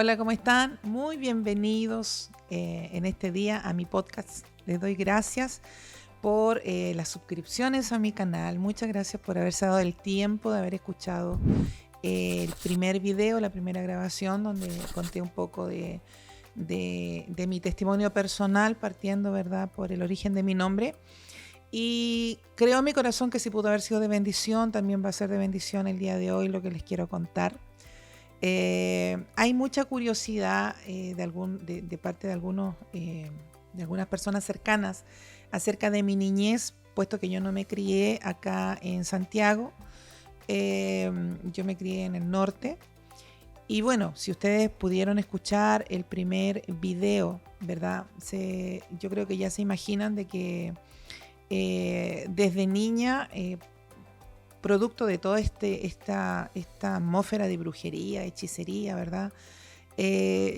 Hola, ¿cómo están? Muy bienvenidos en este día a mi podcast. Les doy gracias por las suscripciones a mi canal. Muchas gracias por haberse dado el tiempo de haber escuchado el primer video, la primera grabación, donde conté un poco de mi testimonio personal, partiendo, ¿verdad?, por el origen de mi nombre. Y creo en mi corazón que si pudo haber sido de bendición, también va a ser de bendición el día de hoy lo que les quiero contar. Hay mucha curiosidad de parte de algunas personas cercanas acerca de mi niñez, puesto que yo no me crié acá en Santiago. Yo me crié en el norte. Y bueno, si ustedes pudieron escuchar el primer video, ¿verdad? Yo creo que ya se imaginan de que desde niña, producto de toda esta atmósfera de brujería, hechicería, ¿verdad?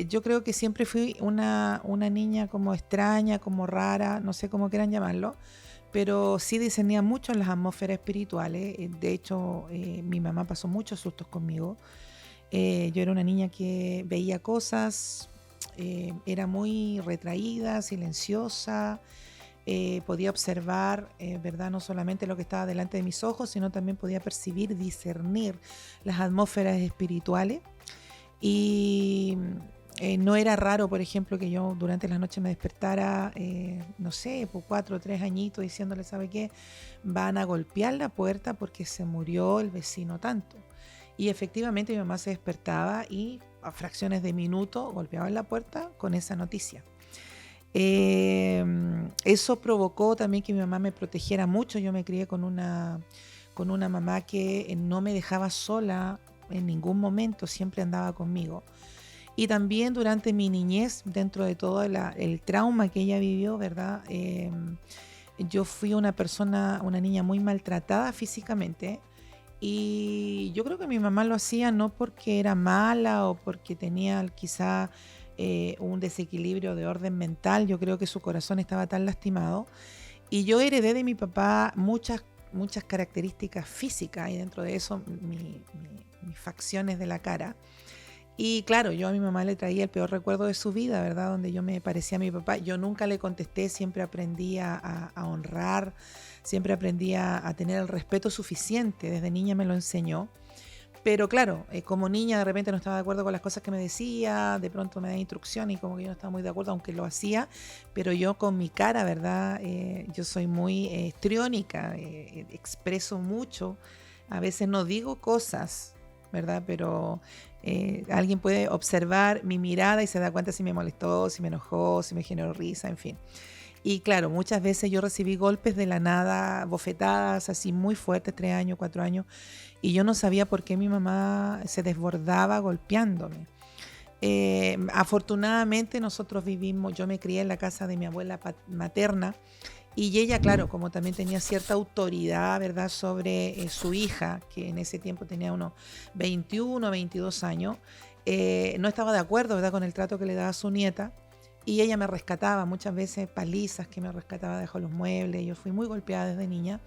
Yo creo que siempre fui una niña como extraña, como rara, no sé cómo quieran llamarlo, pero sí discernía mucho en las atmósferas espirituales. De hecho, mi mamá pasó muchos sustos conmigo. Yo era una niña que veía cosas, era muy retraída, silenciosa. Podía observar, ¿verdad?, no solamente lo que estaba delante de mis ojos, sino también podía percibir, discernir las atmósferas espirituales. Y no era raro, por ejemplo, que yo durante la noche me despertara, no sé, por 4 o 3 añitos, diciéndole, ¿sabe qué? Van a golpear la puerta porque se murió el vecino tanto. Y efectivamente mi mamá se despertaba y a fracciones de minuto golpeaba la puerta con esa noticia. Eso provocó también que mi mamá me protegiera mucho. Yo me crié con una mamá que no me dejaba sola en ningún momento, siempre andaba conmigo. Y también durante mi niñez, dentro de todo el trauma que ella vivió, ¿verdad? Yo fui una niña muy maltratada físicamente. Y yo creo que mi mamá lo hacía no porque era mala o porque tenía quizá un desequilibrio de orden mental. Yo creo que su corazón estaba tan lastimado. Y yo heredé de mi papá muchas características físicas, y dentro de eso mis facciones de la cara. Y claro, yo a mi mamá le traía el peor recuerdo de su vida, ¿verdad? Donde yo me parecía a mi papá. Yo nunca le contesté, siempre aprendí a honrar, siempre aprendí a tener el respeto suficiente. Desde niña me lo enseñó. Pero claro, como niña de repente no estaba de acuerdo con las cosas que me decía, de pronto me daba instrucción y como que yo no estaba muy de acuerdo, aunque lo hacía, pero yo con mi cara, ¿verdad? Yo soy muy histriónica, expreso mucho, a veces no digo cosas, ¿verdad? Pero alguien puede observar mi mirada y se da cuenta si me molestó, si me enojó, si me generó risa, en fin. Y claro, muchas veces yo recibí golpes de la nada, bofetadas así muy fuertes, 3 años, 4 años, y yo no sabía por qué mi mamá se desbordaba golpeándome. Afortunadamente yo me crié en la casa de mi abuela materna, y ella, claro, como también tenía cierta autoridad, ¿verdad?, sobre su hija, que en ese tiempo tenía unos 21, 22 años, no estaba de acuerdo, ¿verdad?, con el trato que le daba a su nieta. Y ella me rescataba, muchas veces palizas que me rescataba debajo de los muebles. Yo fui muy golpeada desde niña.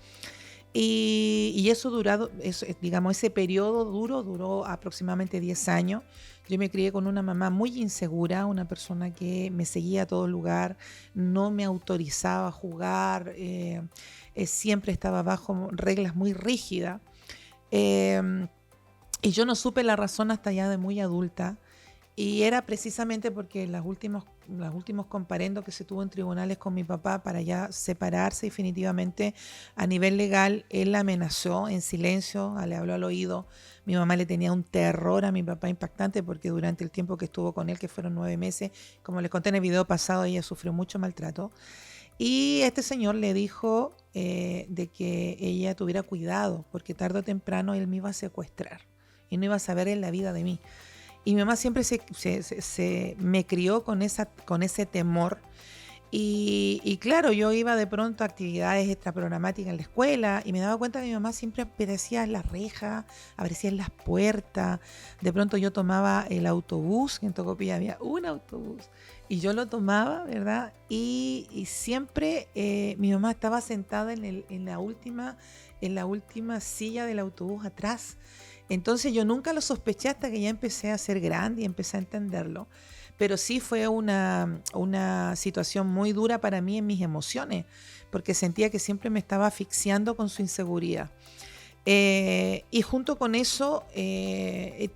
Y digamos, ese periodo duró aproximadamente 10 años. Yo me crié con una mamá muy insegura, una persona que me seguía a todo lugar, no me autorizaba a jugar, siempre estaba bajo reglas muy rígidas. Eh, y yo no supe la razón hasta ya de muy adulta. Y era precisamente porque los últimos comparendos que se tuvo en tribunales con mi papá para ya separarse definitivamente a nivel legal, él la amenazó en silencio, le habló al oído. Mi mamá le tenía un terror a mi papá impactante, porque durante el tiempo que estuvo con él, que fueron 9 meses, como les conté en el video pasado, ella sufrió mucho maltrato. Y este señor le dijo de que ella tuviera cuidado, porque tarde o temprano él me iba a secuestrar y no iba a saber en la vida de mí. Y mi mamá siempre me crió con ese temor. Y claro, yo iba de pronto a actividades extraprogramáticas en la escuela y me daba cuenta que mi mamá siempre aparecía en las rejas, aparecía en las puertas. De pronto yo tomaba el autobús, que en Tocopilla había un autobús, y yo lo tomaba, ¿verdad? Y siempre mi mamá estaba sentada en la última silla del autobús atrás. Entonces yo nunca lo sospeché hasta que ya empecé a ser grande y empecé a entenderlo. Pero sí fue una situación muy dura para mí en mis emociones, porque sentía que siempre me estaba asfixiando con su inseguridad. Y junto con eso,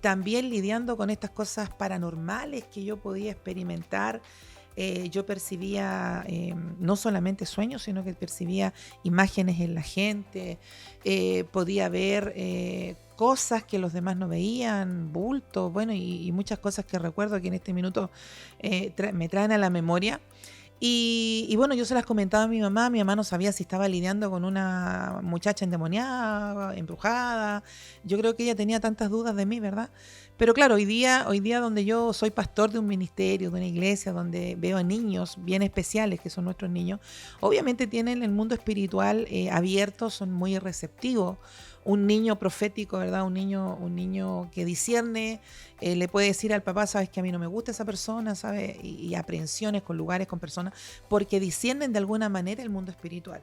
también lidiando con estas cosas paranormales que yo podía experimentar. Yo percibía no solamente sueños, sino que percibía imágenes en la gente, podía ver cosas que los demás no veían, bultos, bueno, y muchas cosas que recuerdo que en este minuto me traen a la memoria. Y bueno, yo se las comentaba a mi mamá no sabía si estaba lidiando con una muchacha endemoniada, embrujada. Yo creo que ella tenía tantas dudas de mí, ¿verdad? Pero claro, hoy día donde yo soy pastor de un ministerio, de una iglesia, donde veo a niños bien especiales, que son nuestros niños, obviamente tienen el mundo espiritual abierto, son muy receptivos. Un niño profético, ¿verdad? Un niño que discierne, le puede decir al papá, sabes que a mí no me gusta esa persona, ¿sabes? Y aprehensiones con lugares, con personas, porque disciernen de alguna manera el mundo espiritual.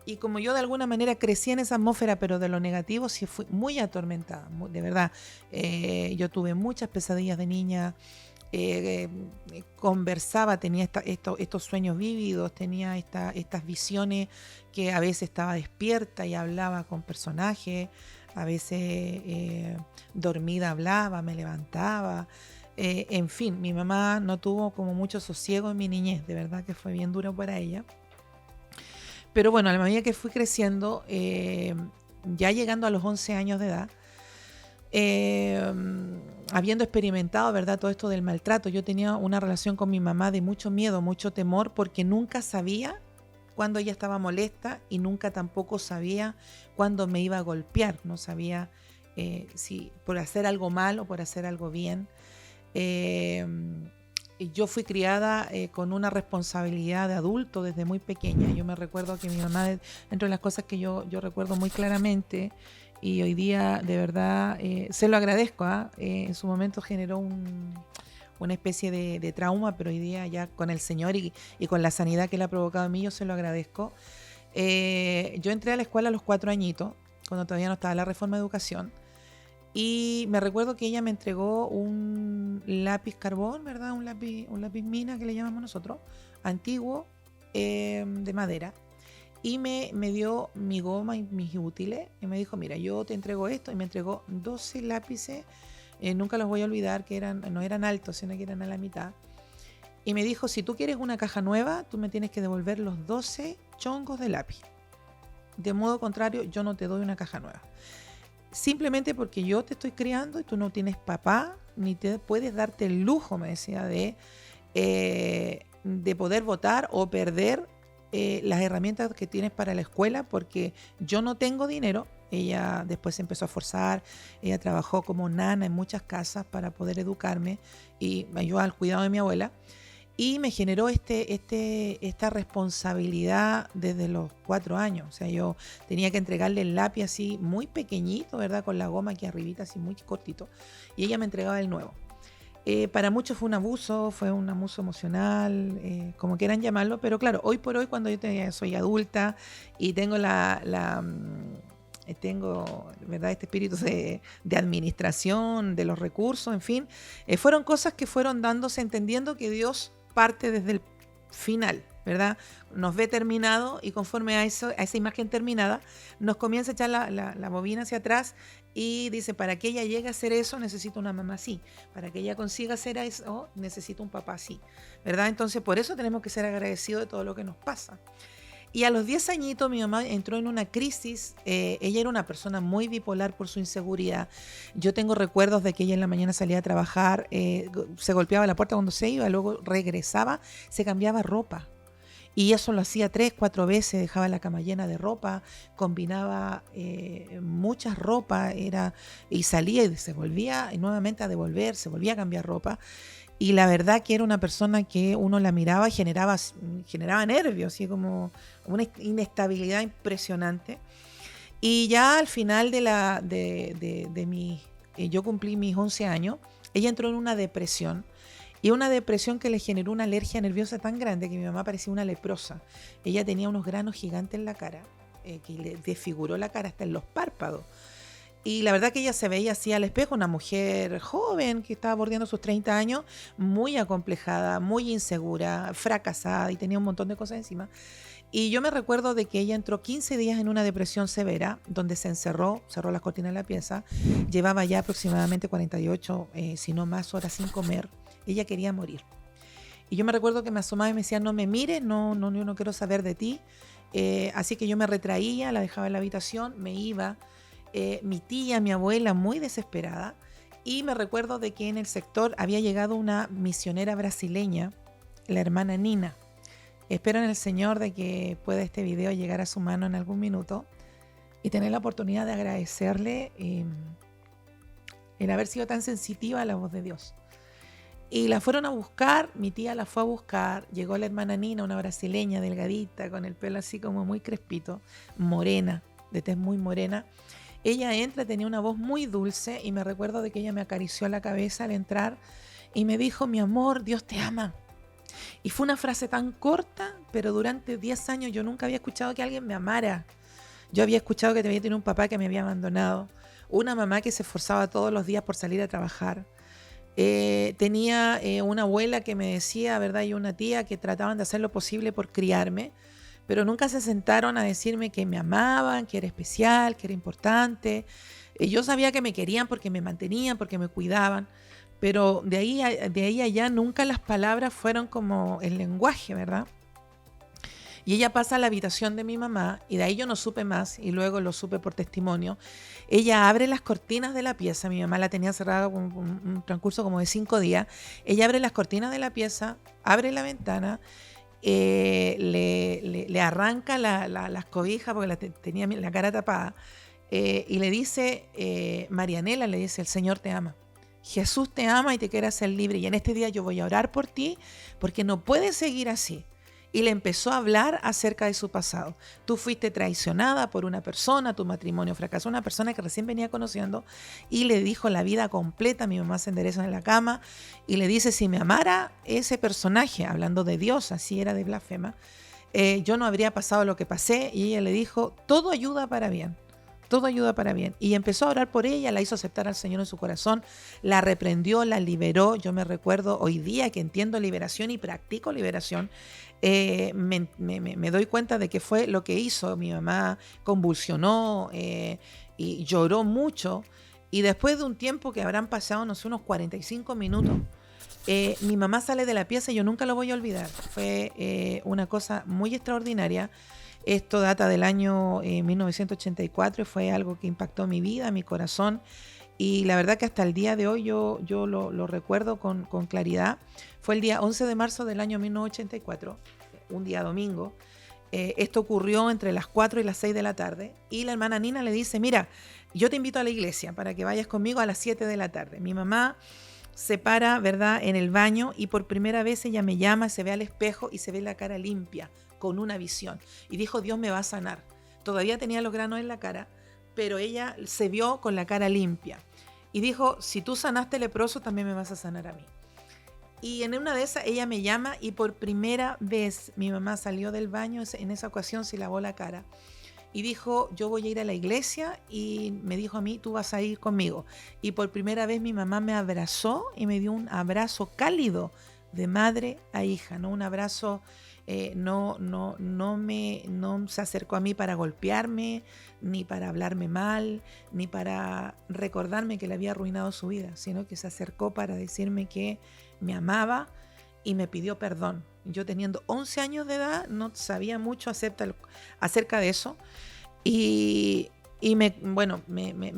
Y como yo de alguna manera crecí en esa atmósfera, pero de lo negativo sí fui muy atormentada, de verdad. Yo tuve muchas pesadillas de niña, conversaba, tenía estos sueños vívidos, tenía estas visiones que a veces estaba despierta y hablaba con personajes, a veces dormida hablaba, me levantaba. En fin, mi mamá no tuvo como mucho sosiego en mi niñez, de verdad que fue bien duro para ella. Pero bueno, a la medida que fui creciendo, ya llegando a los 11 años de edad, habiendo experimentado, ¿verdad?, todo esto del maltrato, yo tenía una relación con mi mamá de mucho miedo, mucho temor, porque nunca sabía cuándo ella estaba molesta y nunca tampoco sabía cuándo me iba a golpear. No sabía si por hacer algo mal o por hacer algo bien. Yo fui criada con una responsabilidad de adulto desde muy pequeña. Yo me recuerdo que mi mamá, entre las cosas que yo recuerdo muy claramente, y hoy día de verdad se lo agradezco, en su momento generó una especie de trauma, pero hoy día ya con el Señor y con la sanidad que le ha provocado a mí, yo se lo agradezco. Yo entré a la escuela a los 4 añitos, cuando todavía no estaba la reforma de educación. Y me recuerdo que ella me entregó un lápiz carbón, ¿verdad? Un lápiz mina que le llamamos nosotros, antiguo, de madera. Y me dio mi goma y mis útiles. Y me dijo, mira, yo te entrego esto. Y me entregó 12 lápices. Nunca los voy a olvidar, que no eran altos, sino que eran a la mitad. Y me dijo, si tú quieres una caja nueva, tú me tienes que devolver los 12 chongos de lápiz. De modo contrario, yo no te doy una caja nueva. Simplemente porque yo te estoy criando y tú no tienes papá, ni te puedes darte el lujo, me decía, de poder votar o perder las herramientas que tienes para la escuela, porque yo no tengo dinero. Ella después se empezó a esforzar, ella trabajó como nana en muchas casas para poder educarme y me ayudó al cuidado de mi abuela. Y me generó esta responsabilidad desde los 4 años. O sea, yo tenía que entregarle el lápiz así muy pequeñito, ¿verdad? Con la goma aquí arribita, así muy cortito. Y ella me entregaba el nuevo. Para muchos fue un abuso emocional, como quieran llamarlo. Pero claro, hoy por hoy, cuando yo soy adulta y tengo tengo, ¿verdad?, este espíritu de administración, de los recursos, en fin, fueron cosas que fueron dándose, entendiendo que Dios parte desde el final, ¿verdad? Nos ve terminado y conforme a esa imagen terminada, nos comienza a echar la bobina hacia atrás y dice, para que ella llegue a hacer eso, necesito una mamá así. Para que ella consiga hacer eso, necesito un papá así, ¿verdad? Entonces, por eso tenemos que ser agradecidos de todo lo que nos pasa. Y a los 10 añitos mi mamá entró en una crisis. Ella era una persona muy bipolar por su inseguridad. Yo tengo recuerdos de que ella en la mañana salía a trabajar, se golpeaba la puerta cuando se iba, luego regresaba, se cambiaba ropa. Y eso lo hacía 3, 4 veces, dejaba la cama llena de ropa, combinaba muchas ropas, y salía y se volvía nuevamente a devolver, se volvía a cambiar ropa. Y la verdad que era una persona que uno la miraba y generaba nervios, así como una inestabilidad impresionante. Y ya al final yo cumplí mis 11 años, ella entró en una depresión. Y una depresión que le generó una alergia nerviosa tan grande que mi mamá parecía una leprosa. Ella tenía unos granos gigantes en la cara, que le desfiguró la cara hasta en los párpados. Y la verdad que ella se veía así al espejo, una mujer joven que estaba bordeando sus 30 años, muy acomplejada, muy insegura, fracasada y tenía un montón de cosas encima. Y yo me recuerdo de que ella entró 15 días en una depresión severa, donde se encerró, cerró las cortinas de la pieza, llevaba ya aproximadamente 48, si no más horas sin comer. Ella quería morir. Y yo me recuerdo que me asomaba y me decía, no me mires, yo no quiero saber de ti. Así que yo me retraía, la dejaba en la habitación, me iba. Mi tía, mi abuela, muy desesperada. Y me recuerdo de que en el sector había llegado una misionera brasileña, la hermana Nina. Espero en el Señor de que pueda este video llegar a su mano en algún minuto y tener la oportunidad de agradecerle el haber sido tan sensitiva a la voz de Dios. Y la fueron a buscar, mi tía la fue a buscar, llegó la hermana Nina, una brasileña delgadita, con el pelo así como muy crespito, morena, de tez muy morena. Ella entra, tenía una voz muy dulce y me recuerdo de que ella me acarició la cabeza al entrar y me dijo, mi amor, Dios te ama. Y fue una frase tan corta, pero durante 10 años yo nunca había escuchado que alguien me amara. Yo había escuchado que había tenido un papá que me había abandonado, una mamá que se esforzaba todos los días por salir a trabajar. Tenía una abuela que me decía, ¿verdad? Y una tía que trataban de hacer lo posible por criarme, pero nunca se sentaron a decirme que me amaban, que era especial, que era importante. Yo sabía que me querían porque me mantenían, porque me cuidaban, pero de ahí a allá nunca las palabras fueron como el lenguaje, ¿verdad? Y ella pasa a la habitación de mi mamá y de ahí yo no supe más y luego lo supe por testimonio. Ella abre las cortinas de la pieza, mi mamá la tenía cerrada con un transcurso como de 5 días. Ella abre las cortinas de la pieza, abre la ventana, le arranca las cobijas porque tenía la cara tapada y le dice, Marianela, le dice, el Señor te ama. Jesús te ama y te quiere hacer libre y en este día yo voy a orar por ti porque no puedes seguir así. Y le empezó a hablar acerca de su pasado. Tú fuiste traicionada por una persona, tu matrimonio fracasó, una persona que recién venía conociendo y le dijo la vida completa. Mi mamá se endereza en la cama y le dice, si me amara ese personaje, hablando de Dios, así era de blasfema, yo no habría pasado lo que pasé. Y ella le dijo, todo ayuda para bien. Todo ayuda para bien. Y empezó a orar por ella, la hizo aceptar al Señor en su corazón, la reprendió, la liberó. Yo me recuerdo hoy día que entiendo liberación y practico liberación. Me doy cuenta de que fue lo que hizo. Mi mamá convulsionó y lloró mucho. Y después de un tiempo que habrán pasado, no sé, unos 45 minutos, mi mamá sale de la pieza y yo nunca lo voy a olvidar. Fue una cosa muy extraordinaria. Esto data del año 1984 y fue algo que impactó mi vida, mi corazón. Y la verdad que hasta el día de hoy yo lo recuerdo con claridad. Fue el día 11 de marzo del año 1984, un día domingo. Esto ocurrió entre las 4 y las 6 de la tarde. Y la hermana Nina le dice, mira, yo te invito a la iglesia para que vayas conmigo a las 7 de la tarde. Mi mamá se para, ¿verdad?, en el baño y por primera vez ella me llama, se ve al espejo y se ve la cara limpia, con una visión. Y dijo, Dios me va a sanar. Todavía tenía los granos en la cara, pero ella se vio con la cara limpia. Y dijo, si tú sanaste leproso, también me vas a sanar a mí. Y en una de esas ella me llama y por primera vez mi mamá salió del baño, en esa ocasión se lavó la cara. Y dijo, yo voy a ir a la iglesia y me dijo a mí, tú vas a ir conmigo. Y por primera vez mi mamá me abrazó y me dio un abrazo cálido de madre a hija, ¿no? Un abrazo, no se acercó a mí para golpearme, ni para hablarme mal, ni para recordarme que le había arruinado su vida, sino que se acercó para decirme que me amaba y me pidió perdón. Yo teniendo 11 años de edad no sabía mucho acerca de eso y me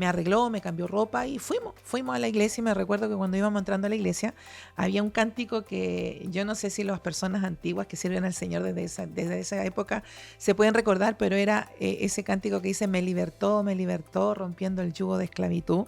arregló, me cambió ropa y fuimos a la iglesia. Y me recuerdo que cuando íbamos entrando a la iglesia había un cántico que yo no sé si las personas antiguas que sirven al Señor desde esa época se pueden recordar, pero era ese cántico que dice, me libertó, rompiendo el yugo de esclavitud.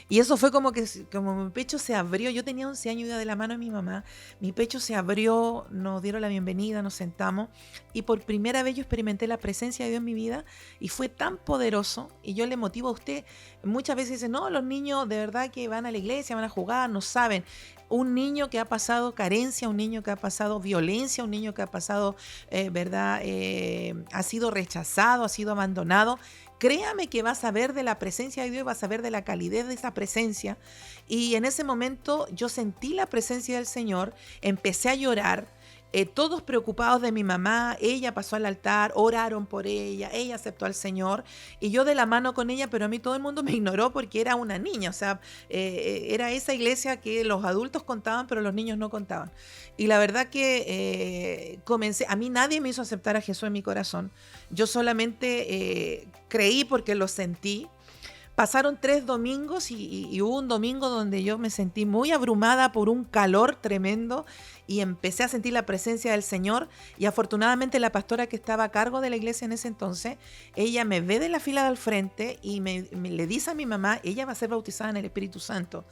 Y eso fue como mi pecho se abrió. Yo tenía 11 años, iba de la mano de mi mamá, mi pecho se abrió, nos dieron la bienvenida, nos sentamos y por primera vez yo experimenté la presencia de Dios en mi vida y fue tan poderoso Y yo le motivo a usted. Muchas veces dicen, no, los niños de verdad que van a la iglesia, van a jugar, no saben. Un niño que ha pasado carencia, un niño que ha pasado violencia, un niño que ha pasado, ¿verdad? Ha sido rechazado, ha sido abandonado. Créame que va a saber de la presencia de Dios, va a saber de la calidez de esa presencia. Y en ese momento yo sentí la presencia del Señor, empecé a llorar. Todos preocupados de mi mamá, ella pasó al altar, oraron por ella aceptó al Señor y yo de la mano con ella, pero a mí todo el mundo me ignoró porque era una niña, o sea, era esa iglesia que los adultos contaban, pero los niños no contaban. Y la verdad que a mí nadie me hizo aceptar a Jesús en mi corazón, yo solamente creí porque lo sentí. Pasaron 3 domingos y hubo un domingo donde yo me sentí muy abrumada por un calor tremendo y empecé a sentir la presencia del Señor y afortunadamente la pastora que estaba a cargo de la iglesia en ese entonces, ella me ve de la fila del frente y le dice a mi mamá, ella va a ser bautizada en el Espíritu Santo.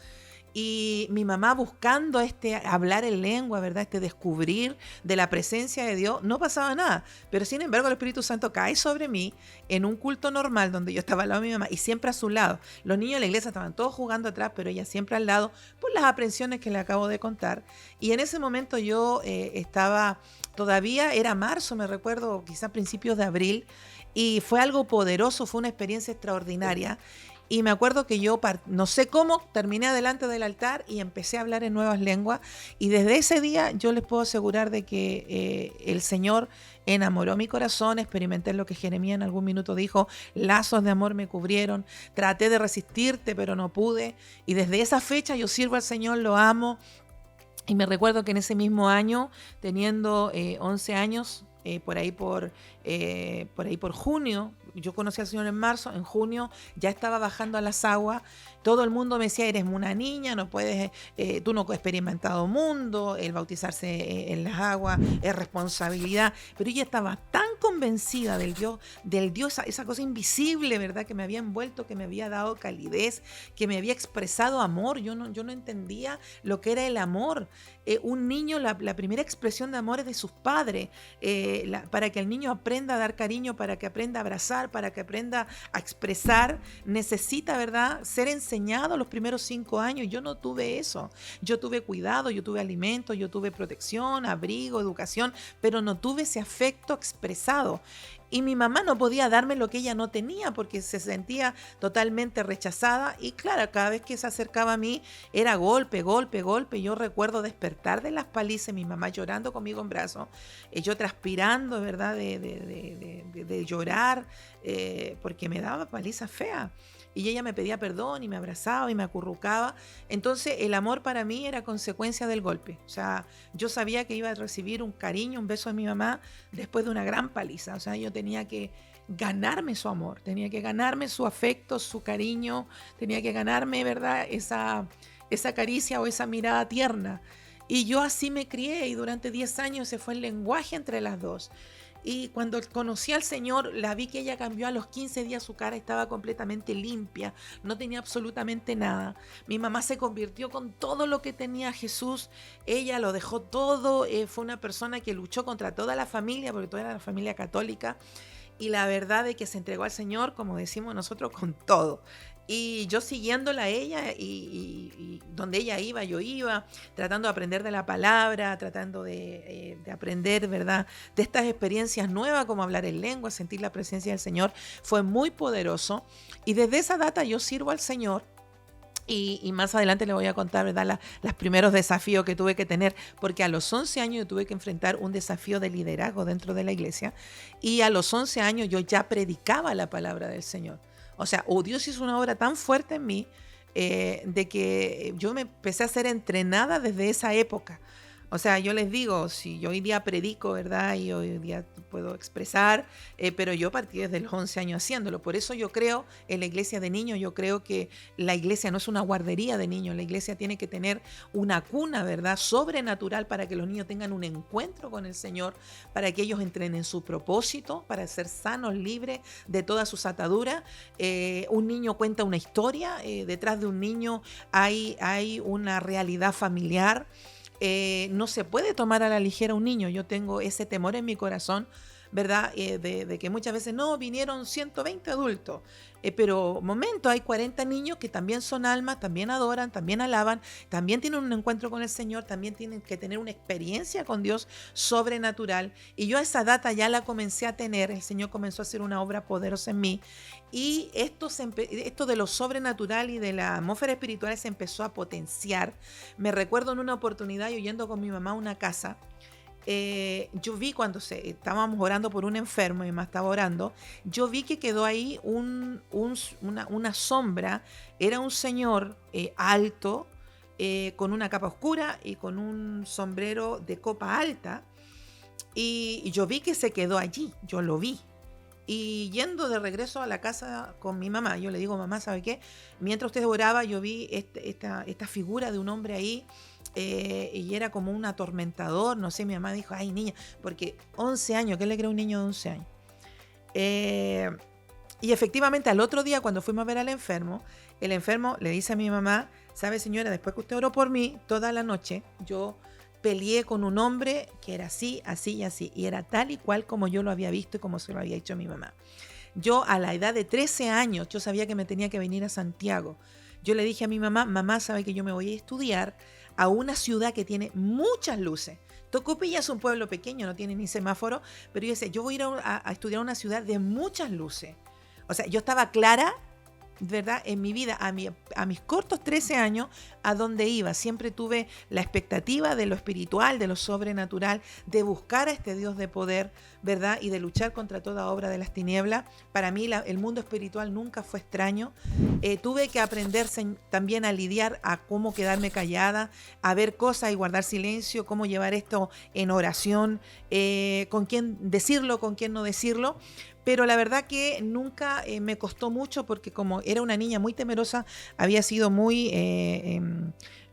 Y mi mamá buscando hablar en lengua, ¿verdad? Descubrir de la presencia de Dios, no pasaba nada. Pero sin embargo el Espíritu Santo cae sobre mí en un culto normal donde yo estaba al lado de mi mamá y siempre a su lado. Los niños de la iglesia estaban todos jugando atrás, pero ella siempre al lado por las aprensiones que le acabo de contar. Y en ese momento yo estaba, todavía era marzo, me recuerdo, quizás principios de abril, y fue algo poderoso, fue una experiencia extraordinaria. Y me acuerdo que yo, no sé cómo, terminé delante del altar y empecé a hablar en nuevas lenguas. Y desde ese día yo les puedo asegurar de que el Señor enamoró mi corazón. Experimenté lo que Jeremías en algún minuto dijo, lazos de amor me cubrieron. Traté de resistirte, pero no pude. Y desde esa fecha yo sirvo al Señor, lo amo. Y me recuerdo que en ese mismo año, teniendo 11 años, por ahí por junio, yo conocí al Señor en marzo, en junio ya estaba bajando a las aguas, todo el mundo me decía, eres una niña, no puedes, tú no has experimentado mundo, el bautizarse en las aguas es responsabilidad, pero ella estaba tan convencida del Dios, esa cosa invisible, ¿verdad? Que me había envuelto, que me había dado calidez, que me había expresado amor, yo no entendía lo que era el amor. Un niño, la primera expresión de amor es de sus padres, para que el niño aprenda a dar cariño, para que aprenda a abrazar, para que aprenda a expresar, necesita, ¿verdad?, ser enseñado los primeros 5 años. Yo no tuve eso. Yo tuve cuidado, yo tuve alimento, yo tuve protección, abrigo, educación, pero no tuve ese afecto expresado. Y mi mamá no podía darme lo que ella no tenía porque se sentía totalmente rechazada. Y claro, cada vez que se acercaba a mí era golpe, golpe, golpe. Yo recuerdo despertar de las palizas, mi mamá llorando conmigo en brazos, yo transpirando, ¿verdad?, de llorar, porque me daba palizas feas. Y ella me pedía perdón y me abrazaba y me acurrucaba. Entonces el amor para mí era consecuencia del golpe. O sea, yo sabía que iba a recibir un cariño, un beso de mi mamá después de una gran paliza. O sea, yo tenía que ganarme su amor, tenía que ganarme su afecto, su cariño, tenía que ganarme, ¿verdad?, esa caricia o esa mirada tierna. Y yo así me crié y durante 10 años ese fue el lenguaje entre las dos. Y cuando conocí al Señor, la vi que ella cambió a los 15 días, su cara estaba completamente limpia, no tenía absolutamente nada. Mi mamá se convirtió con todo lo que tenía Jesús, ella lo dejó todo, fue una persona que luchó contra toda la familia, porque toda era la familia católica, y la verdad es que se entregó al Señor, como decimos nosotros, con todo. Y yo siguiéndola a ella y donde ella iba, yo iba, tratando de aprender de la palabra, tratando de aprender, ¿verdad?, de estas experiencias nuevas, como hablar en lengua, sentir la presencia del Señor. Fue muy poderoso. Y desde esa data yo sirvo al Señor. Y más adelante le voy a contar, ¿verdad?, los primeros desafíos que tuve que tener, porque a los 11 años yo tuve que enfrentar un desafío de liderazgo dentro de la iglesia. Y a los 11 años yo ya predicaba la palabra del Señor. O sea, Dios hizo una obra tan fuerte en mí, de que yo me empecé a ser entrenada desde esa época. O sea, yo les digo, si yo hoy día predico, ¿verdad?, y hoy día puedo expresar, pero yo partí desde los 11 años haciéndolo. Por eso yo creo en la iglesia de niños, yo creo que la iglesia no es una guardería de niños, la iglesia tiene que tener una cuna, ¿verdad?, sobrenatural para que los niños tengan un encuentro con el Señor, para que ellos entren en su propósito, para ser sanos, libres de todas sus ataduras. Un niño cuenta una historia, detrás de un niño hay una realidad familiar. No se puede tomar a la ligera un niño. Yo tengo ese temor en mi corazón. ¿verdad? De que muchas veces no, vinieron 120 adultos. Pero momento, hay 40 niños que también son almas, también adoran, también alaban, también tienen un encuentro con el Señor, también tienen que tener una experiencia con Dios sobrenatural. Y yo a esa data ya la comencé a tener, el Señor comenzó a hacer una obra poderosa en mí. Y esto de lo sobrenatural y de la atmósfera espiritual se empezó a potenciar. Me recuerdo en una oportunidad, yo yendo con mi mamá a una casa, yo vi cuando estábamos orando por un enfermo, mi mamá estaba orando, yo vi que quedó ahí una sombra, era un señor alto, con una capa oscura y con un sombrero de copa alta, y yo vi que se quedó allí, yo lo vi. Y yendo de regreso a la casa con mi mamá, yo le digo, mamá, ¿sabe qué? Mientras usted oraba, yo vi esta figura de un hombre ahí, y era como un atormentador, no sé, mi mamá dijo, ay niña, porque 11 años, ¿qué le cree a un niño de 11 años? Y efectivamente al otro día cuando fuimos a ver al enfermo, el enfermo le dice a mi mamá, ¿sabe señora? Después que usted oró por mí, toda la noche, yo peleé con un hombre que era así, así y así, y era tal y cual como yo lo había visto y como se lo había dicho a mi mamá. Yo a la edad de 13 años, yo sabía que me tenía que venir a Santiago. Yo le dije a mi mamá, mamá, ¿sabe que yo me voy a estudiar a una ciudad que tiene muchas luces? Tocopilla es un pueblo pequeño, no tiene ni semáforo, pero yo decía, yo voy a ir a estudiar a una ciudad de muchas luces. O sea, yo estaba clara, ¿verdad? En mi vida, a mis cortos 13 años, a donde iba. Siempre tuve la expectativa de lo espiritual, de lo sobrenatural, de buscar a este Dios de poder, ¿verdad? Y de luchar contra toda obra de las tinieblas. Para mí el mundo espiritual nunca fue extraño. Tuve que aprender también a lidiar, a cómo quedarme callada, a ver cosas y guardar silencio, cómo llevar esto en oración, con quién decirlo, con quién no decirlo. Pero la verdad que nunca me costó mucho porque como era una niña muy temerosa, había sido muy,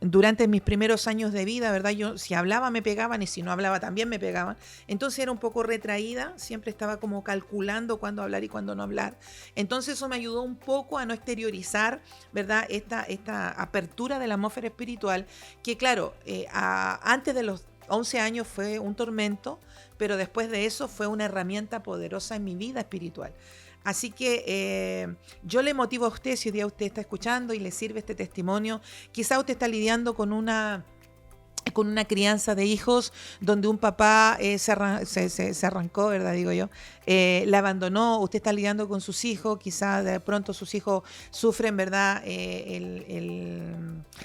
durante mis primeros años de vida, ¿verdad? Yo si hablaba me pegaban y si no hablaba también me pegaban. Entonces era un poco retraída, siempre estaba como calculando cuándo hablar y cuándo no hablar. Entonces eso me ayudó un poco a no exteriorizar, ¿verdad? Esta apertura de la atmósfera espiritual, que claro, antes de los 11 años fue un tormento, pero después de eso fue una herramienta poderosa en mi vida espiritual. Así que yo le motivo a usted, si hoy día usted está escuchando y le sirve este testimonio, quizá usted está lidiando con una crianza de hijos donde un papá se arrancó, ¿verdad? Digo yo, la abandonó, usted está lidiando con sus hijos, quizás de pronto sus hijos sufren, ¿verdad?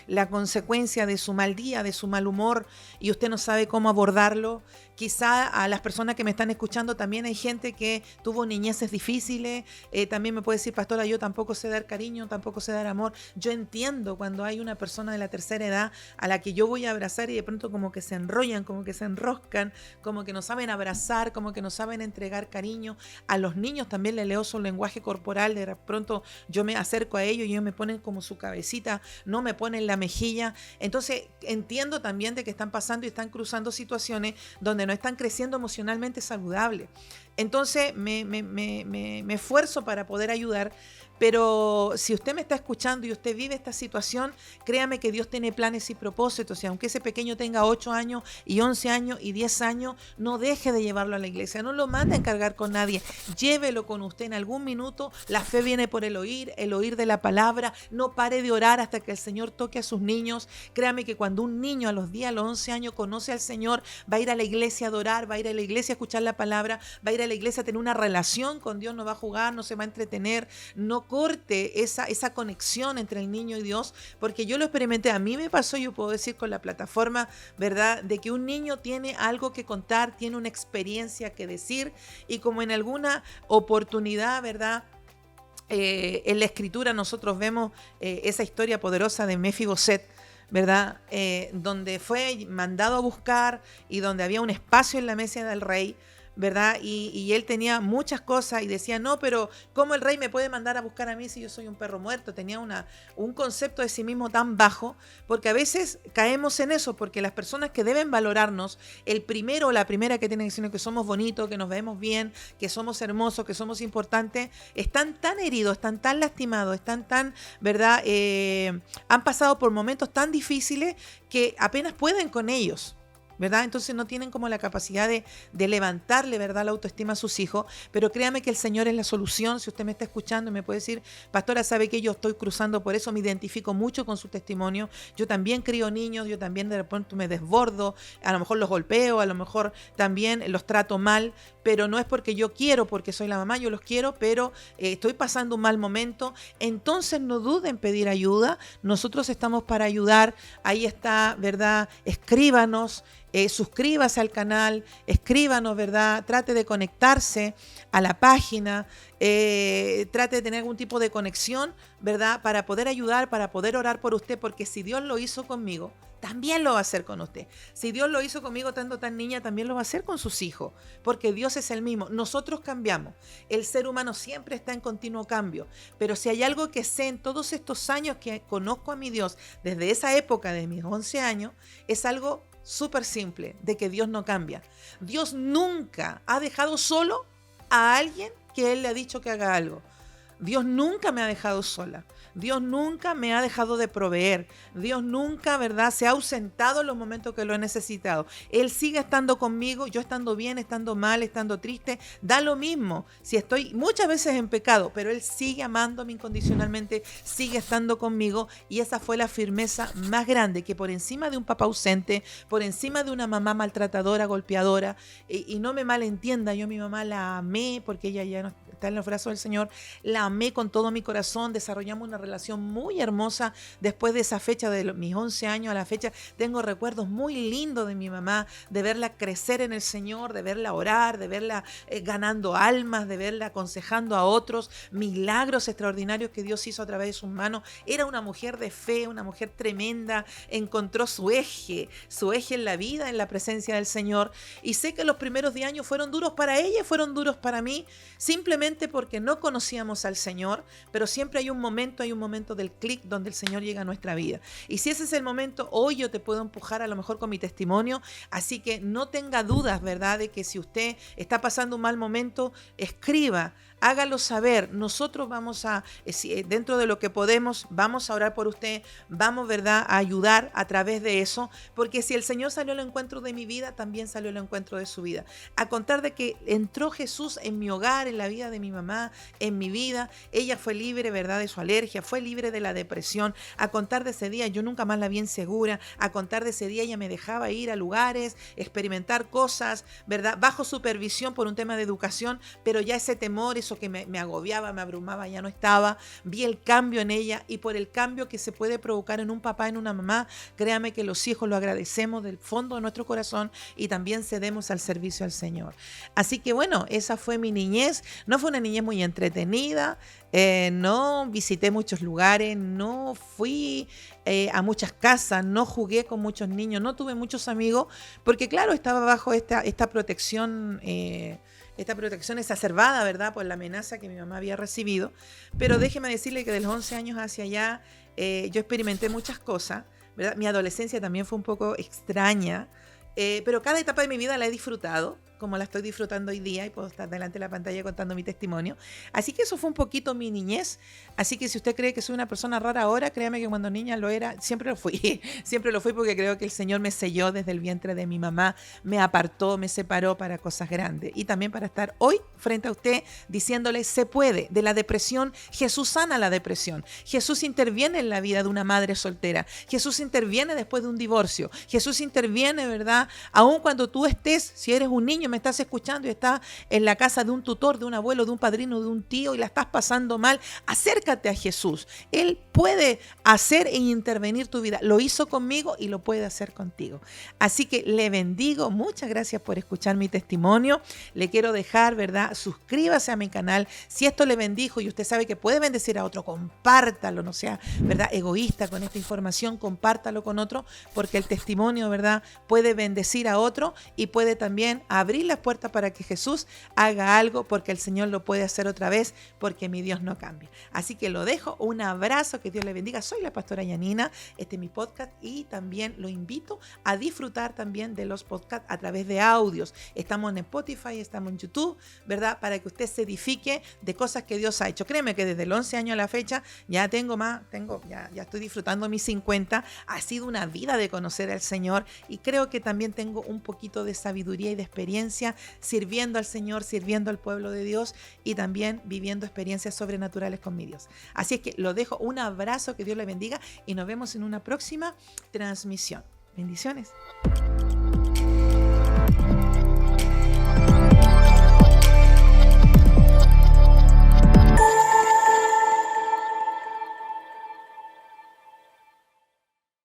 La consecuencia de su mal día, de su mal humor, y usted no sabe cómo abordarlo. Quizá a las personas que me están escuchando también hay gente que tuvo niñeces difíciles, también me puede decir, pastora, yo tampoco sé dar cariño, tampoco sé dar amor. Yo entiendo cuando hay una persona de la tercera edad a la que yo voy a abrazar y de pronto como que se enrollan, como que se enroscan, como que no saben abrazar, como que no saben entregar cariño. A los niños también les leo su lenguaje corporal, de pronto yo me acerco a ellos y ellos me ponen como su cabecita, no me ponen la mejilla. Entonces entiendo también de que están pasando y están cruzando situaciones donde no están creciendo emocionalmente saludable. Entonces me esfuerzo para poder ayudar, pero si usted me está escuchando y usted vive esta situación, créame que Dios tiene planes y propósitos, y aunque ese pequeño tenga 8 años y 11 años y 10 años, no deje de llevarlo a la iglesia, no lo mande a encargar con nadie, llévelo con usted en algún minuto. La fe viene por el oír de la palabra. No pare de orar hasta que el Señor toque a sus niños. Créame que cuando un niño a los 10, a los 11 años conoce al Señor, va a ir a la iglesia a adorar, va a ir a la iglesia a escuchar la palabra, va a ir a la iglesia a tener una relación con Dios, no va a jugar, no se va a entretener. No corte esa conexión entre el niño y Dios, porque yo lo experimenté, a mí me pasó, yo puedo decir con la plataforma, ¿verdad?, de que un niño tiene algo que contar, tiene una experiencia que decir, y como en alguna oportunidad, ¿verdad?, en la escritura nosotros vemos esa historia poderosa de Mefiboset, ¿verdad?, donde fue mandado a buscar y donde había un espacio en la mesa del rey, ¿verdad? Y él tenía muchas cosas y decía, no, pero ¿cómo el rey me puede mandar a buscar a mí si yo soy un perro muerto? Tenía un concepto de sí mismo tan bajo, porque a veces caemos en eso, porque las personas que deben valorarnos, el primero o la primera que tienen que decir que somos bonitos, que nos vemos bien, que somos hermosos, que somos importantes, están tan heridos, están tan lastimados, están tan, ¿verdad? Han pasado por momentos tan difíciles que apenas pueden con ellos. ¿verdad? Entonces no tienen como la capacidad de levantarle, ¿verdad?, la autoestima a sus hijos, pero créame que el Señor es la solución. Si usted me está escuchando y me puede decir, pastora, sabe que yo estoy cruzando por eso, me identifico mucho con su testimonio, yo también crío niños, yo también de repente me desbordo, a lo mejor los golpeo, a lo mejor también los trato mal, pero no es porque yo quiero, porque soy la mamá, yo los quiero, pero estoy pasando un mal momento. Entonces no duden en pedir ayuda, nosotros estamos para ayudar. Ahí está, ¿verdad? Escríbanos, suscríbase al canal, escríbanos, ¿verdad? Trate de conectarse a la página, trate de tener algún tipo de conexión, ¿verdad? Para poder ayudar, para poder orar por usted, porque si Dios lo hizo conmigo, también lo va a hacer con usted. Si Dios lo hizo conmigo tanto tan niña, también lo va a hacer con sus hijos, porque Dios es el mismo. Nosotros cambiamos. El ser humano siempre está en continuo cambio, pero si hay algo que sé en todos estos años que conozco a mi Dios, desde esa época de mis 11 años, es algo súper simple, de que Dios no cambia. Dios nunca ha dejado solo a alguien que Él le ha dicho que haga algo. Dios nunca me ha dejado sola. Dios nunca me ha dejado de proveer. Dios nunca, ¿verdad?, se ha ausentado en los momentos que lo he necesitado. Él sigue estando conmigo, yo estando bien, estando mal, estando triste, da lo mismo. Si estoy muchas veces en pecado, pero Él sigue amándome incondicionalmente, sigue estando conmigo, y esa fue la firmeza más grande, que por encima de un papá ausente, por encima de una mamá maltratadora, golpeadora, y no me malentienda, yo a mi mamá la amé porque ella ya no está en los brazos del Señor, la amé con todo mi corazón, desarrollamos una relación muy hermosa después de esa fecha, de mis 11 años a la fecha. Tengo recuerdos muy lindos de mi mamá, de verla crecer en el Señor, de verla orar, de verla ganando almas, de verla aconsejando a otros, milagros extraordinarios que Dios hizo a través de sus manos. Era una mujer de fe, una mujer tremenda, encontró su eje en la vida, en la presencia del Señor, y sé que los primeros 10 años fueron duros para ella, fueron duros para mí, simplemente porque no conocíamos al Señor, pero siempre hay un momento del clic donde el Señor llega a nuestra vida. Y si ese es el momento, hoy yo te puedo empujar a lo mejor con mi testimonio, así que no tenga dudas, ¿verdad?, de que si usted está pasando un mal momento, escriba, hágalo saber. Nosotros vamos a, dentro de lo que podemos, vamos a orar por usted, vamos, ¿verdad?, a ayudar a través de eso, porque si el Señor salió al encuentro de mi vida, también salió al encuentro de su vida. A contar de que entró Jesús en mi hogar, en la vida de mi mamá, en mi vida, ella fue libre, ¿verdad?, de su alergia, fue libre de la depresión. A contar de ese día, yo nunca más la vi insegura. A contar de ese día, ella me dejaba ir a lugares, experimentar cosas, ¿verdad?, bajo supervisión por un tema de educación, pero ya ese temor, eso que me agobiaba, me abrumaba, ya no estaba. Vi el cambio en ella, y por el cambio que se puede provocar en un papá, en una mamá, créame que los hijos lo agradecemos del fondo de nuestro corazón, y también cedemos al servicio al Señor. Así que bueno, esa fue mi niñez. No fue una niñez muy entretenida, no visité muchos lugares, no fui a muchas casas, no jugué con muchos niños, no tuve muchos amigos, porque claro, estaba bajo esta protección exacerbada, ¿verdad?, por la amenaza que mi mamá había recibido. Pero déjeme decirle que de los 11 años hacia allá yo experimenté muchas cosas, ¿verdad? Mi adolescencia también fue un poco extraña, pero cada etapa de mi vida la he disfrutado, como la estoy disfrutando hoy día, y puedo estar delante de la pantalla contando mi testimonio. Así que eso fue un poquito mi niñez. Así que si usted cree que soy una persona rara ahora, créame que cuando niña lo era, siempre lo fui. Siempre lo fui, porque creo que el Señor me selló desde el vientre de mi mamá, me apartó, me separó para cosas grandes, y también para estar hoy frente a usted diciéndole: se puede. De la depresión, Jesús sana la depresión. Jesús interviene en la vida de una madre soltera. Jesús interviene después de un divorcio. Jesús interviene, ¿verdad?, aun cuando tú estés, si eres un niño, me estás escuchando y estás en la casa de un tutor, de un abuelo, de un padrino, de un tío, y la estás pasando mal, acércate a Jesús. Él puede hacer e intervenir tu vida. Lo hizo conmigo y lo puede hacer contigo. Así que le bendigo. Muchas gracias por escuchar mi testimonio. Le quiero dejar, ¿verdad?, suscríbase a mi canal. Si esto le bendijo y usted sabe que puede bendecir a otro, compártalo, no sea, ¿verdad?, egoísta con esta información, compártalo con otro, porque el testimonio, ¿verdad?, puede bendecir a otro y puede también abrir abrir las puertas para que Jesús haga algo, porque el Señor lo puede hacer otra vez, porque mi Dios no cambia. Así que lo dejo, un abrazo, que Dios le bendiga. Soy la pastora Yanina, este es mi podcast, y también lo invito a disfrutar también de los podcasts a través de audios. Estamos en Spotify, estamos en YouTube, ¿verdad? Para que usted se edifique de cosas que Dios ha hecho. Créeme que desde el 11 años a la fecha ya ya estoy disfrutando mis 50. Ha sido una vida de conocer al Señor, y creo que también tengo un poquito de sabiduría y de experiencia sirviendo al Señor, sirviendo al pueblo de Dios, y también viviendo experiencias sobrenaturales con mi Dios. Así es que lo dejo, un abrazo, que Dios le bendiga, y nos vemos en una próxima transmisión. Bendiciones.